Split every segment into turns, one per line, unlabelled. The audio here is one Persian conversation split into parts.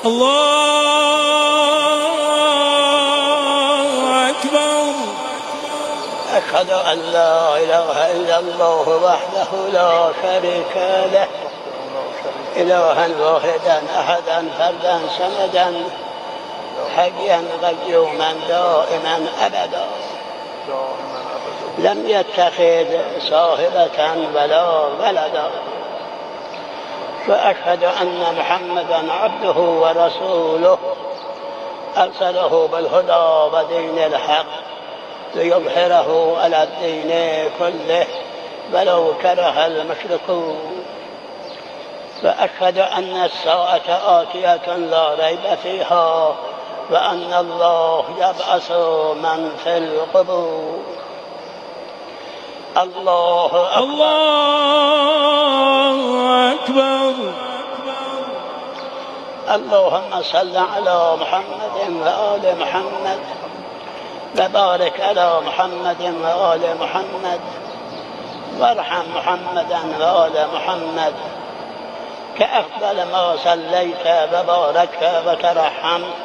الله أكبر.
أشهد أن لا إله إلا الله وحده لا شريك له، إلها واحدا أحدا فردا صمدا حيا قيوما دائما أبدا، لم يتخذ صاحبة ولا ولدا، وأشهد أن محمدا عبده ورسوله أرسله بالهدى ودين الحق ليظهره على الدين كله ولو كره المشركون. وأشهد أن الساعة آتية لا ريب فيها، وأن الله يبعث من في القبور. الله أكبر.
الله أكبر.
اللهم صل على محمد وآل محمد، وبارك على محمد وآل محمد، وارحم محمدا وآل محمد كأفضل ما صليت وباركت وترحمت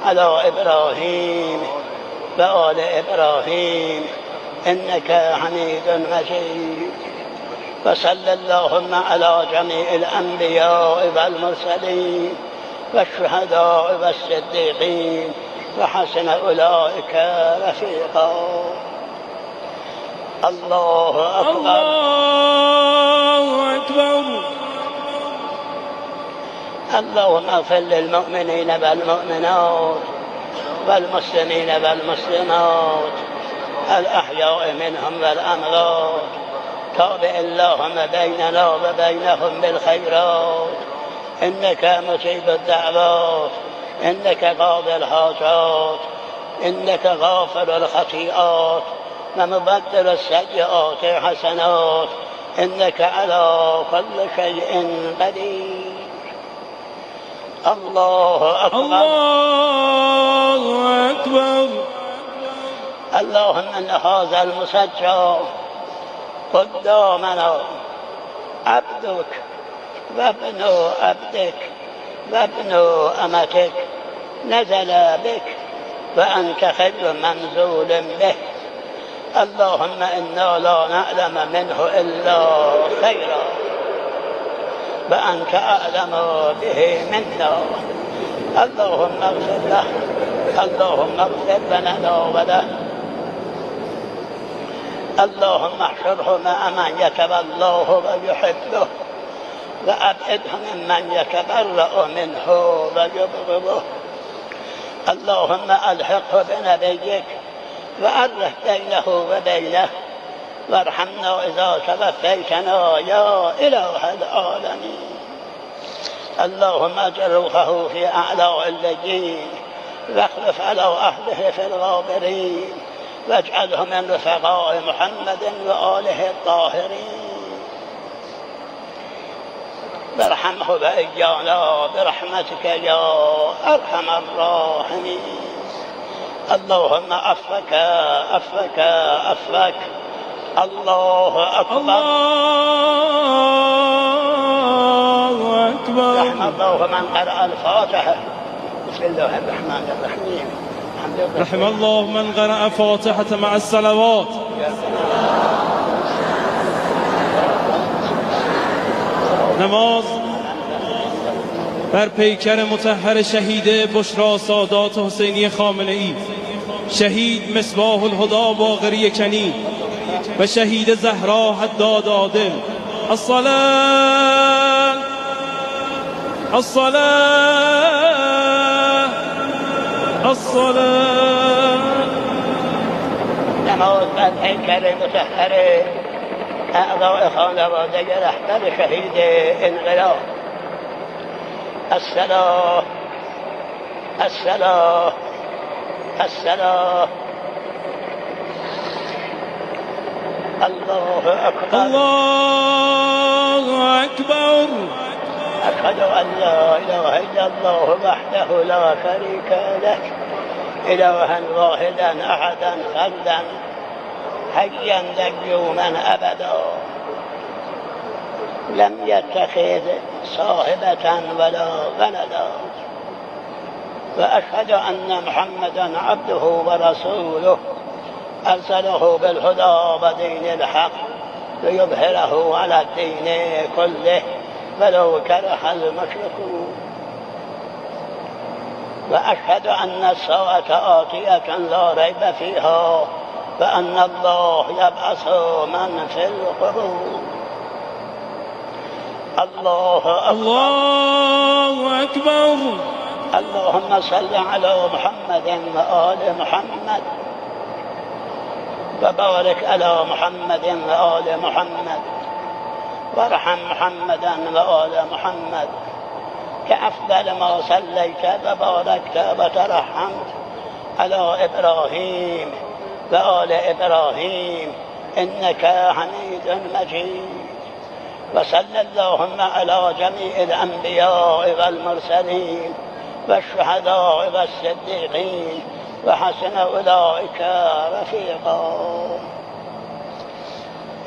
على إبراهيم وآل إبراهيم إنك حميد مجيد. وصل اللهم على جميع الأنبياء والمرسلين والشهداء والصديقين وحسن أولئك رفيقا. الله أكبر.
الله أكبر.
اللهم اغفر للمؤمنين والمؤمنات والمسلمين والمسلمات الأحياء منهم والأموات، تابع اللهم بيننا وبينهم بالخيرات، إنك مجيب الدعوات، إنك قاضي الحاجات، إنك غافر الخطيئات ومبدل السيئات حسنات، إنك على كل شيء قدير. الله أكبر.
الله أكبر.
اللهم إن هذا المسجى قدامنا عبدك وابن عبدك وابن أمتك نزل بك وأنت خير منزول به، اللهم إنا لا نعلم منه إلا خيرا وأنت أعلم به منا. اللهم اغفر له، اللهم اغفر لنا وله، اللهم احشره مع من يتولاه ويحبه، وأبعده ممن يتبرأ منه ويبغضه. اللهم ألحقه بنبيك وأره بينه وبينه، وارحمنا إذا توفيتنا يا إله العالمين. اللهم اجعل روحه في أعلى عليين، واخلف على أهله في الغابرين، واجعله من رفقاء محمد وآله الطاهرين. وارحمه وإيانا برحمتك يا أرحم الراحمين. اللهم عفوك عفوك عفوك. الله أكبر.
الله أكبر.
رحم الله من قرأ الفاتحة. بسم الله الرحمن الرحيم.
رحم الله من قرأ فاتحة مع الصلوات. نماز بر پیکر مطهر شهید بشرا سادات حسینی خامنه‌ای، شهید مصباح الهدی باقری کنی و شهید زهرا حداد عادل. الصلاة الصلاة الصلاة.
نماز بر پیکر مطهر اعضاء خانواده رهبر شهید انقلاب. الصلاة الصلاة الصلاة. الله أكبر.
الله أكبر.
أشهد أن لا إله إلا الله وحده لا شريك له، إلها واحدا أحدا فردا حيا قيوما أبدا، لم يتخذ صاحبة ولا ولدا، وأشهد أن محمدا عبده ورسوله أرسله بالهدى ودين الحق ليظهره على الدين كله ولو كره المشركون. وأشهد أن الساعة آتية لا ريب فيها وأن الله يبعث من في القبور. الله أكبر. اللهم صل على محمد وآل محمد وبارك على محمد وآل محمد وارحم محمدا وآل محمد كأفضل ما صليت وباركت وترحمت على إبراهيم وآل إبراهيم إنك حميد مجيد. وصلى اللهم على جميع الأنبياء والمرسلين والشهداء والصديقين وحسن أولئك رفيقا.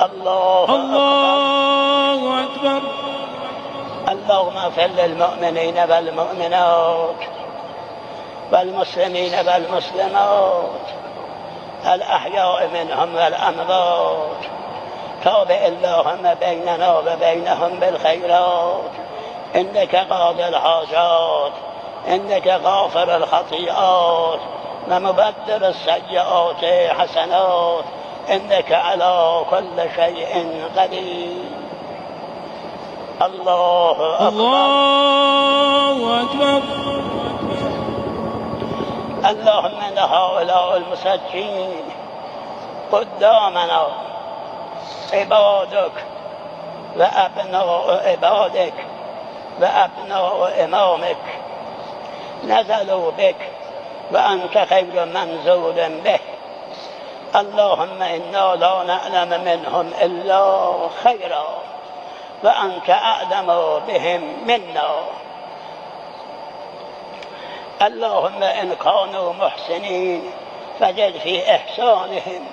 الله أكبر. اللهم اغفر للمؤمنين والمؤمنات والمسلمين والمسلمات الأحياء منهم والأموات. تابع اللهم بيننا وبينهم بالخيرات إنك قاضي الحاجات إنك غافر الخطيئات ومبدل السيئات حسنات إنك على كل شيء قدير. الله أكبر. اللهم إن هؤلاء المسجين قدامنا عبادك وأبناء عبادك وأبناء إمامك نزلوا بك وأنت خير منزول به. اللهم إنا لا نعلم منهم إلا خيرا وأنت أعلم بهم منا. اللهم إن كانوا محسنين فزد في إحسانهم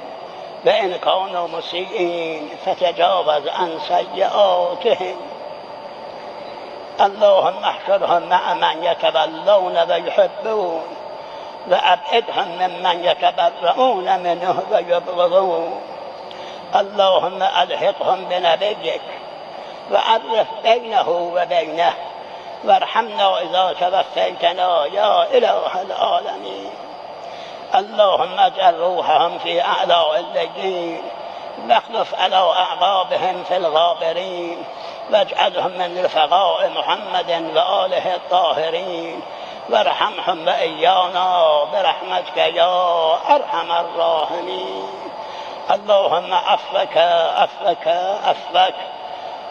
وإن كانوا مسيئين فتجاوز عن سيئاتهم. اللهم احشرهم مع من يتولون ويحبون وأبعدهم ممن يتبرؤون منه ويبغضون. اللهم ألحقهم بنبيك وعرف بينه وبينه وارحمنا إذا توفيتنا يا إله العالمين. اللهم اجعل روحهم في أعلى الليين واخلف على أعقابهم في الغابرين واجعلهم من رفقاء محمد وآله الطاهرين وارحمهم وإيانا برحمتك يا أرحم الراحمين. اللهم عفوك عفوك عفوك.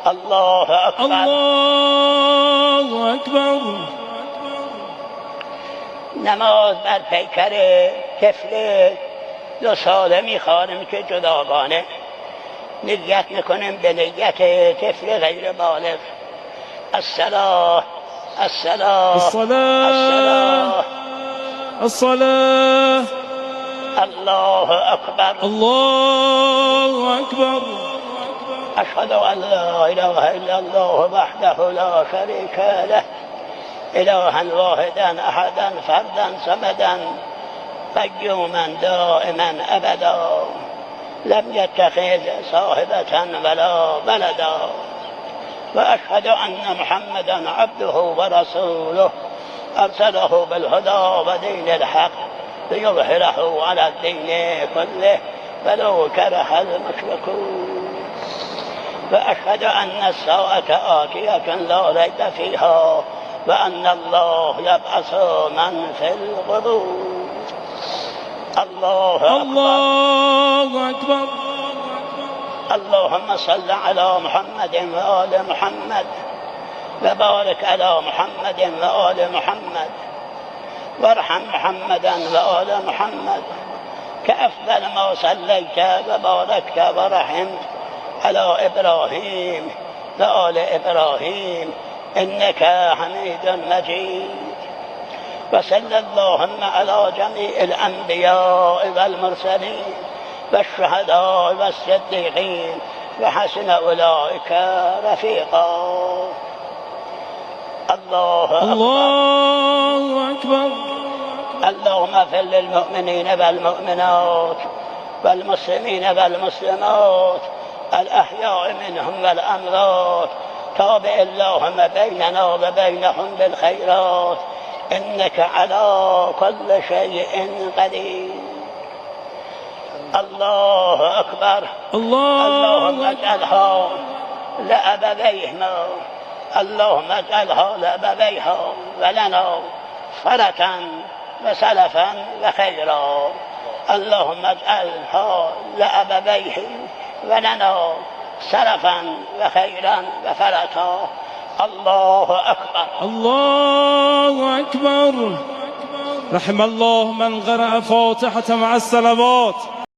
الله أكبر. الله أكبر. نماز بر پیکر طفل 2 ساله می‌خوانیم که جداگانه نیت میکنیم به نیت طفل غیر بالغ. الصلاة الصلاة الصلاة الصلاة. الله أكبر. الله أكبر. أشهد أن لا إله إلا الله وحده لا شريك له إلها واحدا أحدا فردا صمدا قيوما دائما أبدا لم يتخذ صاحبة ولا ولدا. وأشهد أن محمدا عبده ورسوله أرسله بالهدى ودين الحق ليظهره على الدين كله ولو كره المشركون. وأشهد أن الساعة آتية لا ريب فيها وأن الله يبعث من في القبور. الله أكبر. اللهم صل على محمد وآل محمد وبارك على محمد وآل محمد وارحم محمدا وآل محمد كأفضل ما صليت وباركت ورحمت على إبراهيم وآل إبراهيم إنك حميد مجيد. وصلى اللهم على جميع الأنبياء والمرسلين والشهداء والصديقين وحسن أولئك رفيقا. الله أكبر. اللهم اغفر للمؤمنين والمؤمنات والمسلمين والمسلمات الأحياء منهم والأموات. تابع اللهم بيننا وبينهم بالخيرات إنك على كل شيء قدير. الله أكبر. اللهم اجعلها لأبويهما، اللهم اجعلها لأبويها ولنا فرة وسلفا وخيرا. اللهم اجعلها لأبويه ولنا سلفا وخيرا وفرة. الله أكبر.
الله أكبر. رحم الله من قرأ فاتحة مع الصلوات.